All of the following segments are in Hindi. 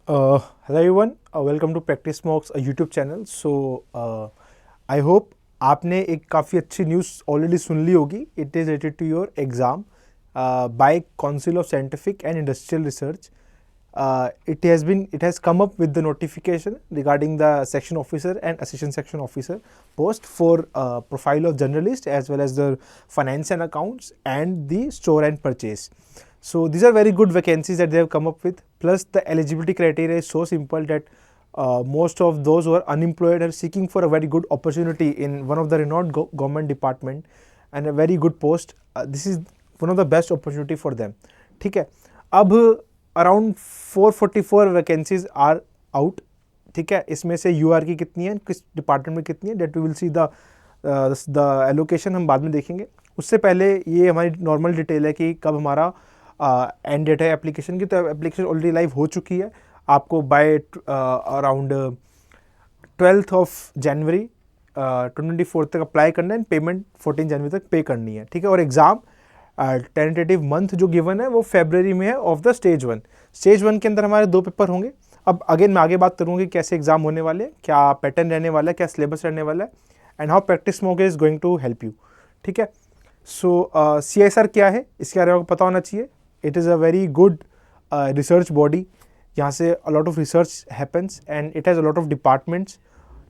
Hello everyone, welcome to Practice Mocks YouTube channel. So I hope आपने एक काफ़ी अच्छी न्यूज़ ऑलरेडी सुन ली होगी. It is related to your exam by council of scientific and industrial research. It has come up with the notification regarding the section officer and assistant section officer post for profile of journalist as well as the finance and accounts and the store and purchase. So these are very good vacancies that they have come up with. Plus the eligibility criteria is so simple that most of those who are unemployed are seeking for a very good opportunity in one of the renowned government department and a very good post. This is one of the best opportunity for them. ठीक है. अब अराउंड 444 वैकेंसीज आर आउट. ठीक है, इसमें से यूआर की कितनी है, किस डिपार्टमेंट में कितनी है, that we will see the allocation हम बाद में देखेंगे. उससे पहले ये हमारी नॉर्मल डिटेल है कि कब हमारा एंड डेट है एप्लीकेशन की. तो एप्लीकेशन ऑलरेडी लाइव हो चुकी है. आपको by around 12th of January 2024 तक अप्लाई करना है. पेमेंट 14 जनवरी तक पे करनी है. ठीक है, और एग्ज़ाम टेंटेटिव मंथ जो गिवन है वो फेब्रवरी में है ऑफ द स्टेज 1. स्टेज 1 के अंदर हमारे 2 पेपर होंगे. अब अगेन मैं आगे बात करूँगी कैसे एग्जाम होने वाले हैं, क्या पैटर्न रहने वाला है, क्या सिलेबस रहने वाला है, and how practice mock is going to help you. ठीक है. सो CSR क्या है इसके बारे में आपको पता होना चाहिए. It is a very good research body. यहाँ से a lot of research happens and it has a lot of departments.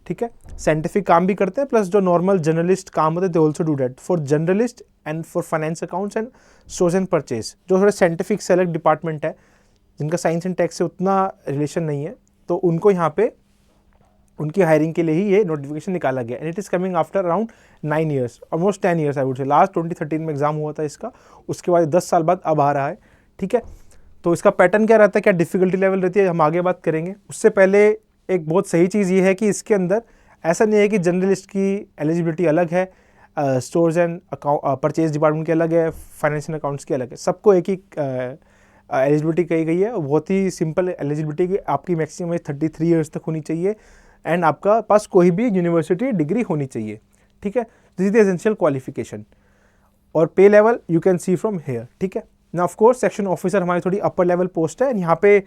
ठीक है, साइंटिफिक काम भी करते हैं, प्लस जो नॉर्मल जर्नलिस्ट काम होते हैं they also do that. For journalist and for finance accounts and stores and purchase, जो थोड़े साइंटिफिक सेलेक्ट डिपार्टमेंट है जिनका साइंस एंड टेक से उतना रिलेशन नहीं है, तो उनको यहाँ पे उनकी हायरिंग के लिए ही ये नोटिफिकेशन निकाला गया. And it is coming after around 9 years, almost 10 years I would say. Last 2013 में एग्जाम हुआ था इसका, उसके बाद 10 साल बाद अब आ रहा है. ठीक है, तो इसका पैटर्न क्या रहता है, क्या डिफिकल्टी लेवल रहती है, हम आगे बात करेंगे. उससे पहले एक बहुत सही चीज़ ये है कि इसके अंदर ऐसा नहीं है कि जर्नलिस्ट की एलिजिबिलिटी अलग है, स्टोर्स एंड परचेज डिपार्टमेंट की अलग है, फाइनेंशियल अकाउंट्स की अलग है. सबको एक ही एलिजिबिलिटी कही गई है. बहुत ही सिंपल एलिजिबिलिटी की आपकी मैक्सिमम एज 33 years तक होनी चाहिए एंड आपका पास कोई भी यूनिवर्सिटी डिग्री होनी चाहिए. ठीक है, this is the essential qualification. और पे level you can see from here. ठीक है ना. ऑफ कोर्स सेक्शन ऑफिसर हमारी थोड़ी अपर लेवल पोस्ट है यहाँ पे,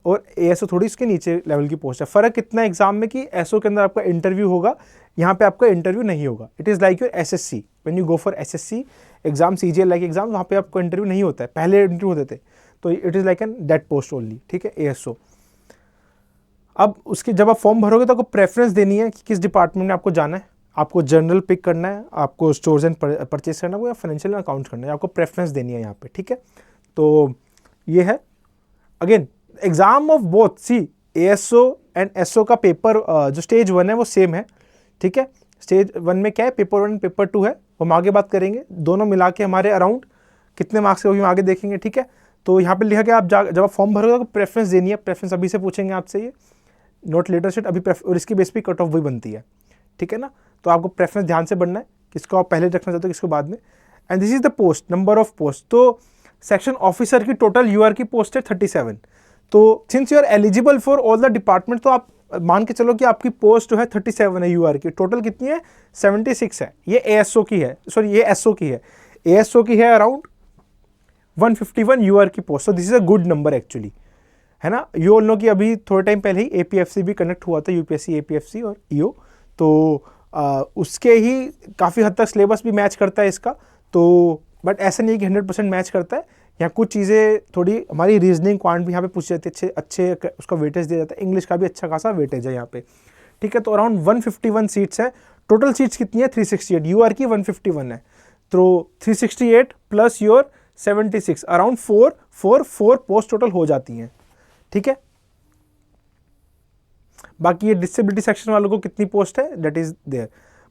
और ASO थोड़ी इसके नीचे लेवल की पोस्ट है. फ़र्क कितना है एग्जाम में कि SO के अंदर आपका इंटरव्यू होगा, यहाँ पे आपका इंटरव्यू नहीं होगा. It is like your SSC. When you go for SSC exam, CGL like exam, वहाँ पे आपको इंटरव्यू नहीं होता है, पहले इंटरव्यू होते थे. तो it is like an that post only. ठीक है, ASO. अब उसके जब आप फॉर्म भरोगे तो आपको प्रेफरेंस देनी है कि किस डिपार्टमेंट में आपको जाना है. आपको जनरल पिक करना है, आपको स्टोर्स एंड परचेज करना है, या फाइनेंशियल अकाउंट्स करना है. आपको प्रेफरेंस देनी है यहाँ पे. ठीक है, तो ये है. Again exam of both, see ASO and SO का पेपर जो स्टेज 1 है वो सेम है. ठीक है, स्टेज 1 में क्या है, पेपर 1 पेपर 2 है, हम आगे बात करेंगे. दोनों मिला के हमारे अराउंड कितने मार्क्स के वो हम आगे देखेंगे. ठीक है, तो यहाँ पे लिखा गया आप जब आप फॉर्म भरोगे तो प्रेफरेंस देनी है. प्रेफरेंस अभी से पूछेंगे आपसे, ये नोट लेटर शीट अभी, और इसकी बेस पे कट ऑफ वही बनती है. ठीक है ना, तो आपको प्रेफरेंस ध्यान से बढ़ना है, किसको आप पहले रखना चाहते हो किसको बाद में. And this is the post, number of post. तो सेक्शन ऑफिसर की टोटल UR की पोस्ट है 37. तो since you are eligible for all the department, तो आप मान के चलो कि आपकी पोस्ट जो है 37 है UR की. टोटल कितनी है, 76 है. ये ASO की है, सॉरी ये SO की है. ASO की है अराउंड 151 UR की पोस्ट. तो this is a good number actually, है ना. यू ऑल नो कि अभी थोड़े टाइम पहले ही APFC भी कनेक्ट हुआ था, UPSC APFC और EO. तो उसके ही काफ़ी हद तक सिलेबस भी मैच करता है इसका. तो बट ऐसा नहीं है कि 100% मैच करता है. यहाँ कुछ चीज़ें थोड़ी हमारी रीजनिंग क्वांट भी यहाँ पे पूछी जाती है, अच्छे उसका वेटेज दिया जाता है. इंग्लिश का भी अच्छा खासा वेटेज है यहाँ पे. ठीक है, तो अराउंड 151 सीट्स है. टोटल सीट्स कितनी है, 368. UR की 151 है, तो 368 plus your 76, around 444 post total हो जाती हैं. ठीक है, बाकी ये डिसेबिलिटी सेक्शन वालों को कितनी पोस्ट है दैट इज देयर.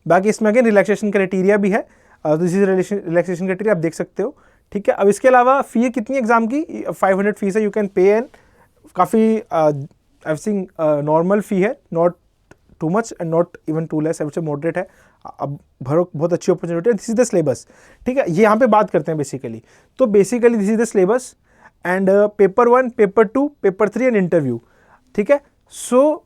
बाकी इसमें अगेन रिलैक्सेशन क्राइटेरिया भी है. दिस इज रिलैक्सेशन क्राइटेरिया आप देख सकते हो. ठीक है, अब इसके अलावा फ़ी कितनी एग्जाम की, 500 फीस है. You can pay. एंड काफ़ी आई थिंक नॉर्मल फ़ी है, not too much and not even too less, I moderate है. अब भरो, बहुत अच्छी अपॉर्चुनिटी है. This is the syllabus. ठीक है, ये यहाँ पे बात करते हैं बेसिकली. तो basically this is the syllabus and paper 1, paper 2, paper 3 and interview. ठीक है, सो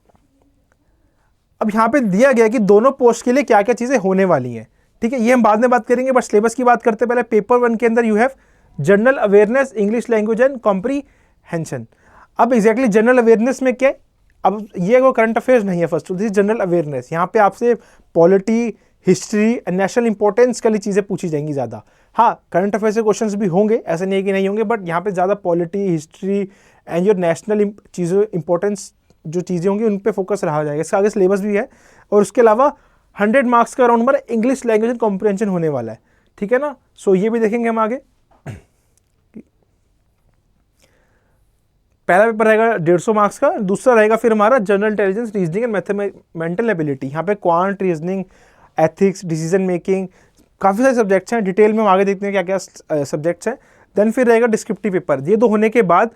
अब यहाँ पे दिया गया कि दोनों पोस्ट के लिए क्या क्या चीज़ें होने वाली हैं. ठीक है, ये हम बाद में बात करेंगे, बट सिलेबस की बात करते पहले पेपर 1 के अंदर you have general awareness, English language and comprehension. अब एग्जैक्टली जनरल अवेयरनेस में क्या है, अब ये वो करंट अफेयर्स नहीं है फर्स्ट, दिस जनरल अवेयरनेस। यहाँ पे आपसे polity, history and national importance वाली चीज़ें पूछी जाएंगी ज़्यादा। हाँ, करंट अफेयर्स के क्वेश्चंस भी होंगे, ऐसा नहीं है कि नहीं होंगे, बट यहाँ पे ज़्यादा polity, history and your national चीज़ों इंपॉर्टेंस जो चीज़ें होंगी उन पे फोकस रहा जाएगा। इसका आगे सिलेबस भी है, और उसके अलावा 100 मार्क्स का अराउंड हमारा इंग्लिश लैंग्वेज एंड कॉम्प्रिहेंशन होने वाला है, ठीक है ना। सो ये भी देखेंगे हम आगे। पहला पेपर रहेगा 150 मार्क्स का, दूसरा रहेगा फिर हमारा general intelligence, reasoning and mathematical ability. यहाँ पे quant, reasoning, ethics, decision making, काफ़ी सारे सब्जेक्ट्स हैं। डिटेल में हम आगे देखते हैं क्या क्या सब्जेक्ट्स हैं। देन फिर रहेगा डिस्क्रिप्टिव पेपर। ये दो होने के बाद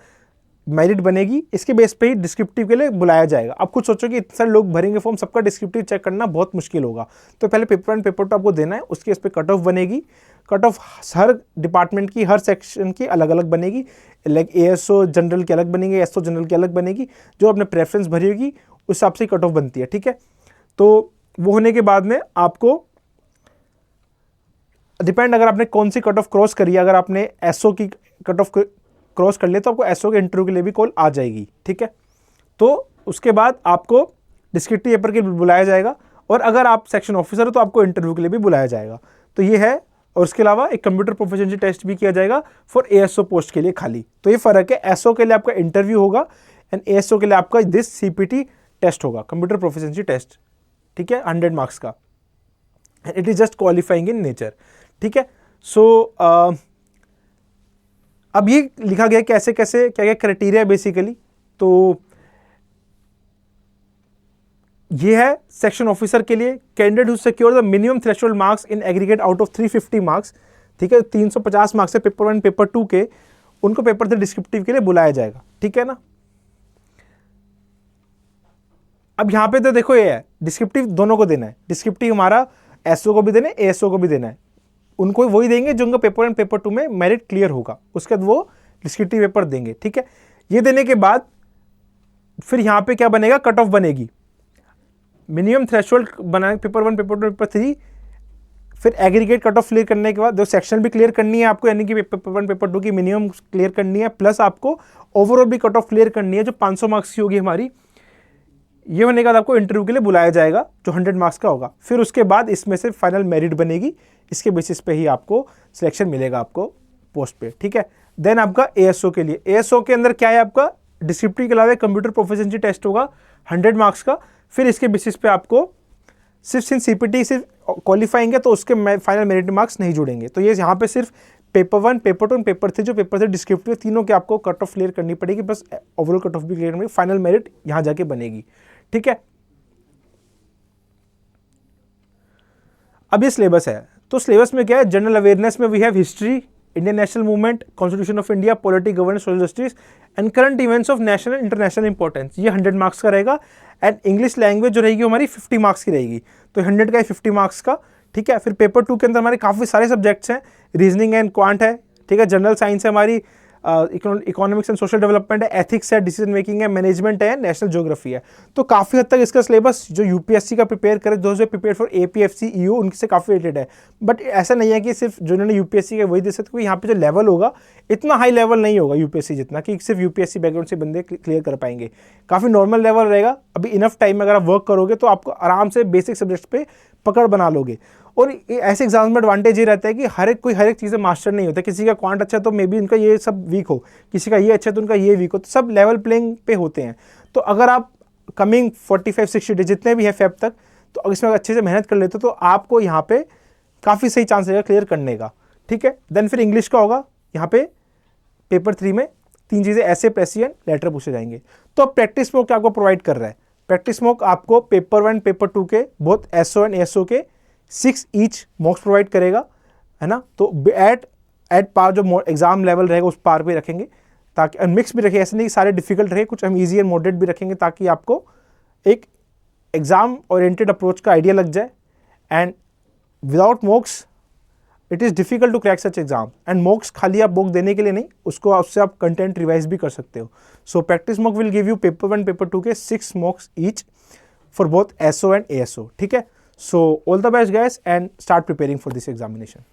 मेरिट बनेगी, इसके बेस पे ही डिस्क्रिप्टिव के लिए बुलाया जाएगा। अब कुछ सोचो कि इतने सारे लोग भरेंगे फॉर्म, सबका डिस्क्रिप्टिव चेक करना बहुत मुश्किल होगा। तो पहले पेपर 1 पेपर 2 आपको देना है, उसके इस पर कट ऑफ बनेगी। कट ऑफ हर डिपार्टमेंट की, हर सेक्शन की अलग अलग बनेगी। लाइक ASO जनरल की अलग बनेगी, SO जनरल की अलग बनेगी। जो अपने प्रेफरेंस भरी होगी उस हिसाब से कट ऑफ बनती है, ठीक है। तो वो होने के बाद में आपको डिपेंड, अगर आपने कौन सी कट ऑफ क्रॉस करी है, अगर आपने SO की कट ऑफ क्रॉस कर ले तो आपको SO के इंटरव्यू के लिए भी कॉल आ जाएगी, ठीक है। तो उसके बाद आपको डिस्क्रिप्टिव पेपर के लिए बुलाया जाएगा, और अगर आप सेक्शन ऑफिसर हो तो आपको इंटरव्यू के लिए भी बुलाया जाएगा। तो ये है, और उसके अलावा एक कंप्यूटर प्रोफिशिएंसी टेस्ट भी किया जाएगा फॉर ASO पोस्ट के लिए खाली। तो ये फर्क है, SO के लिए आपका इंटरव्यू होगा एंड ASO के लिए आपका दिस CPT टेस्ट होगा, कंप्यूटर प्रोफिशिएंसी टेस्ट, ठीक है, 100 मार्क्स का। It is just qualifying in nature, ठीक है। सो अब ये लिखा गया कैसे कैसे क्या क्या क्राइटेरिया बेसिकली। तो ये है सेक्शन ऑफिसर के लिए, candidate who secure the minimum threshold marks in aggregate out of 350 marks, ठीक है। 350 मार्क्स है पेपर 1 पेपर 2 के, उनको पेपर 3 डिस्क्रिप्टिव के लिए बुलाया जाएगा, ठीक है ना। अब यहां पे तो देखो ये है, डिस्क्रिप्टिव दोनों को देना है। डिस्क्रिप्टिव हमारा SO को भी देना है, ASO को भी देना है। उनको वही देंगे जो उनका पेपर 1 पेपर 2 में मेरिट क्लियर होगा, उसके बाद वो डिस्क्रिप्टिव पेपर देंगे, ठीक है। ये देने के बाद फिर यहां पे क्या बनेगा, कट ऑफ बनेगी। मिनिमम थ्रेशोल्ड बनाए पेपर 1 पेपर 2 पेपर 3, फिर एग्रीगेट कट ऑफ क्लियर करने के बाद दो सेक्शन भी क्लियर करनी है आपको, यानी कि पेपर 1 पेपर 2 की मिनिमम क्लियर करनी है, प्लस आपको ओवरऑल भी कट ऑफ क्लियर करनी है जो 500 मार्क्स की होगी हमारी। ये होने के बाद आपको इंटरव्यू के लिए बुलाया जाएगा जो 100 मार्क्स का होगा। फिर उसके बाद इसमें से फाइनल मेरिट बनेगी, इसके बेसिस पे ही आपको सिलेक्शन मिलेगा आपको पोस्ट पे, ठीक है। देन आपका ASO के लिए, ASO के अंदर क्या है, आपका डिस्क्रिप्टिव के अलावा कंप्यूटर प्रोफिशिएंसी टेस्ट होगा 100 मार्क्स का। फिर इसके बेसिस पे आपको सिर्फ CPT सिर्फ क्वालिफाइंग है तो उसके फाइनल मेरिट मार्क्स नहीं जुड़ेंगे। तो ये यहाँ पे सिर्फ पेपर 1 पेपर 2 पेपर 3, जो पेपर 3 डिस्क्रिप्टिव, तीनों के आपको कट ऑफ क्लियर करनी पड़ेगी, बस ओवरऑल कट ऑफ भी क्लियर करनी, फाइनल मेरिट यहाँ जाके बनेगी, ठीक है। अब ये सिलेबस है, तो सिलेबस में क्या है, जनरल अवेयरनेस में we have history, Indian national movement, constitution of India, politic, governance, social justice and current events of national international importance. ये 100 मार्क्स का रहेगा। एंड इंग्लिश लैंग्वेज जो रहेगी हमारी 50 मार्क्स की रहेगी, तो 100 का 50 मार्क्स का, ठीक है। फिर पेपर 2 के अंदर हमारे काफ़ी सारे सब्जेक्ट्स हैं, रीजनिंग एंड क्वांट है, ठीक है। जनरल साइंस है हमारी, इकोनॉमिक्स एंड सोशल डेवलपमेंट है, एथिक्स है, डिसीजन मेकिंग है, मैनेजमेंट है, नेशनल ज्योग्राफी है। तो काफ़ी हद तक इसका सिलेबस जो UPSC का प्रिपेयर करे, जो प्रिपेयर फॉर APFC EO, उनसे काफ़ी रिलेटेड है। बट ऐसा नहीं है कि सिर्फ जो उन्होंने UPSC का वही दे सकते, क्योंकि यहाँ पे जो लेवल होगा इतना हाई लेवल नहीं होगा UPSC जितना, कि सिर्फ UPSC बैकग्राउंड से बंदे क्लियर कर पाएंगे। काफ़ी नॉर्मल लेवल रहेगा। अभी इनफ टाइम में अगर आप वर्क करोगे तो आपको आराम से बेसिक सब्जेक्ट्स पे पकड़ बना लोगे। और ऐसे एग्जाम्स में एडवांटेज ये रहता है कि हर एक चीज़ें मास्टर नहीं होता। किसी का क्वांट अच्छा है तो मे बी उनका ये सब वीक हो, किसी का ये अच्छा है तो उनका ये वीक हो, तो सब लेवल प्लेइंग पे होते हैं। तो अगर आप कमिंग 45-60 डेज जितने भी है फेब तक, तो इसमें अच्छे से मेहनत कर लेते हो तो आपको यहाँ पे काफ़ी सही चांस रहेगा क्लियर करने का, ठीक है। देन फिर इंग्लिश का होगा, यहाँ पे पेपर 3 में 3 चीज़ें ऐसे प्रेसी एंड लेटर पूछे जाएंगे। तो अब प्रैक्टिस मॉक आपको प्रोवाइड कर रहा है। प्रैक्टिस मॉक आपको पेपर 1 पेपर 2 के बोथ SO एंड ASO के 6 ईच मॉक्स प्रोवाइड करेगा, है ना। तो एट पार जो एग्जाम लेवल रहेगा उस पार पे रखेंगे, ताकि मिक्स भी रखे, ऐसे नहीं कि सारे डिफिकल्ट रहे, कुछ हम ईजी एंड मॉडरेट भी रखेंगे, ताकि आपको एक एग्जाम ओरिएंटेड अप्रोच का आइडिया लग जाए। And without mocks it is difficult to crack such exam. And mocks खाली आप बुक देने के लिए नहीं, उसको उससे आप कंटेंट रिवाइज भी कर सकते हो। So practice mock will give you paper 1 paper 2 के 6 मॉक्स each for both SO and ASO, ठीक है। So all the best guys and start preparing for this examination.